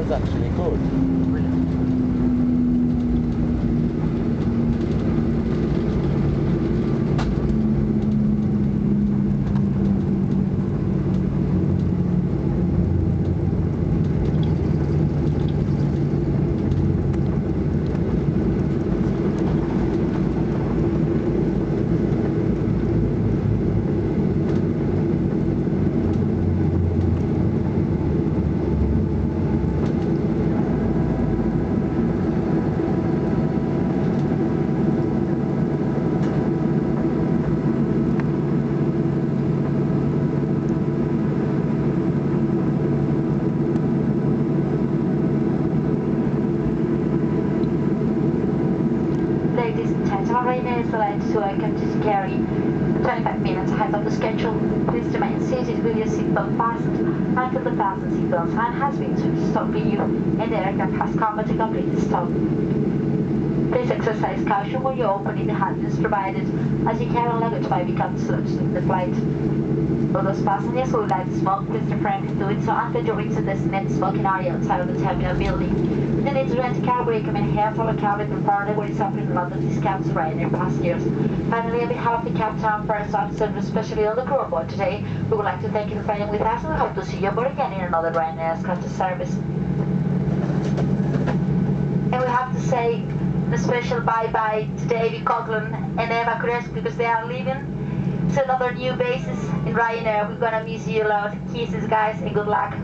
is actually good. Ryanair is delayed to welcome to Kerry 25 minutes ahead of the schedule. Please remain seated with your seatbelt fastened until the fasten seatbelt sign has been switched off for you and the aircraft has come to complete stop. Please exercise caution when you open the handles provided, as you carry luggage may become dislodged in the flight. For those passengers who would like to smoke, please refrain from doing so until you reach the designated smoking area outside of the terminal building. If you need to rent a car, we recommend hair for a car with a partner where is offering a lot of discounts to Ryanair passengers. Finally, on behalf of the Captain First Officer, and especially all the crew aboard today, we would like to thank you for flying with us and we hope to see you aboard again in another Ryanair Scottish service. And we have to say a special bye-bye to Davy Coughlin and Emma Cresp because they are leaving to another new bases in Ryanair. We're gonna miss you a lot. Kisses, guys, and good luck.